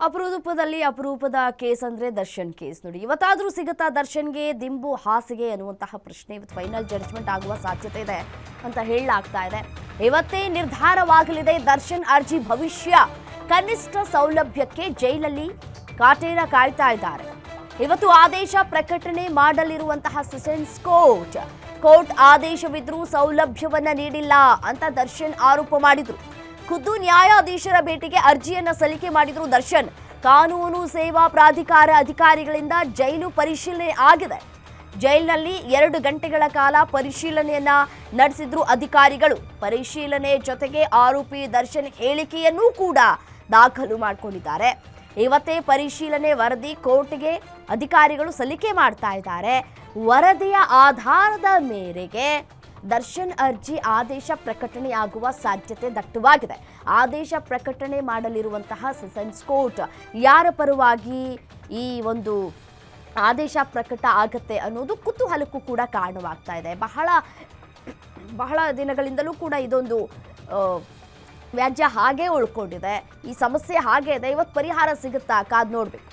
ಅಪರೂಪದ ಕೇಸ್ ಅಂದ್ರೆ ದರ್ಶನ್ ಕೇಸ್ ನೋಡಿ. ಇವತ್ತಾದ್ರೂ ಸಿಗುತ್ತಾ ದರ್ಶನ್ಗೆ ದಿಂಬು ಹಾಸಿಗೆ ಅನ್ನುವಂತಹ ಪ್ರಶ್ನೆ. ಇವತ್ತು ಫೈನಲ್ ಜಡ್ಜ್ಮೆಂಟ್ ಆಗುವ ಸಾಧ್ಯತೆ ಇದೆ ಅಂತ ಹೇಳಲಾಗ್ತಾ ಇದೆ. ಇವತ್ತೇ ನಿರ್ಧಾರವಾಗಲಿದೆ ದರ್ಶನ್ ಅರ್ಜಿ ಭವಿಷ್ಯ. ಕನಿಷ್ಠ ಸೌಲಭ್ಯಕ್ಕೆ ಜೈಲಲ್ಲಿ ಕಾಟೇರ ಕಾಯ್ತಾ ಇದ್ದಾರೆ. ಇವತ್ತು ಆದೇಶ ಪ್ರಕಟಣೆ ಮಾಡಲಿರುವಂತಹ ಸೆಷನ್ಸ್ ಕೋರ್ಟ್ ಆದೇಶವಿದ್ರೂ ಸೌಲಭ್ಯವನ್ನ ನೀಡಿಲ್ಲ ಅಂತ ದರ್ಶನ್ ಆರೋಪ ಮಾಡಿದ್ರು. ಖುದ್ದು ನ್ಯಾಯಾಧೀಶರ ಭೇಟಿಗೆ ಅರ್ಜಿಯನ್ನ ಸಲ್ಲಿಕೆ ಮಾಡಿದ್ರು ದರ್ಶನ್. ಕಾನೂನು ಸೇವಾ ಪ್ರಾಧಿಕಾರ ಅಧಿಕಾರಿಗಳಿಂದ ಜೈಲು ಪರಿಶೀಲನೆ ಆಗಿದೆ. ಜೈಲಿನಲ್ಲಿ 2 ಗಂಟೆಗಳ ಕಾಲ ಪರಿಶೀಲನೆಯನ್ನ ನಡೆಸಿದ್ರು ಅಧಿಕಾರಿಗಳು. ಪರಿಶೀಲನೆ ಜೊತೆಗೆ ಆರೋಪಿ ದರ್ಶನ್ ಹೇಳಿಕೆಯನ್ನೂ ಕೂಡ ದಾಖಲು ಮಾಡಿಕೊಂಡಿದ್ದಾರೆ. ಇವತ್ತೇ ಪರಿಶೀಲನೆ ವರದಿ ಕೋರ್ಟ್ಗೆ ಅಧಿಕಾರಿಗಳು ಸಲ್ಲಿಕೆ ಮಾಡ್ತಾ ಇದ್ದಾರೆ. ವರದಿಯ ಆಧಾರದ ಮೇರೆಗೆ ದರ್ಶನ್ ಅರ್ಜಿ ಆದೇಶ ಪ್ರಕಟಣೆಯಾಗುವ ಸಾಧ್ಯತೆ ದಟ್ಟವಾಗಿದೆ. ಆದೇಶ ಪ್ರಕಟಣೆ ಮಾಡಲಿರುವಂತಹ ಸೆಷನ್ಸ್ ಕೋರ್ಟ್ ಯಾರ ಪರವಾಗಿ ಈ ಒಂದು ಆದೇಶ ಪ್ರಕಟ ಆಗುತ್ತೆ ಅನ್ನೋದು ಕುತೂಹಲಕ್ಕೂ ಕೂಡ ಕಾರಣವಾಗ್ತಾ ಇದೆ. ಬಹಳ ದಿನಗಳಿಂದಲೂ ಕೂಡ ಇದೊಂದು ವ್ಯಾಜ್ಯ ಹಾಗೇ ಉಳ್ಕೊಂಡಿದೆ. ಈ ಸಮಸ್ಯೆ ಹಾಗೇ ಇದೆ. ಇವತ್ತು ಪರಿಹಾರ ಸಿಗುತ್ತಾ ಕಾದ್ ನೋಡ್ಬೇಕು.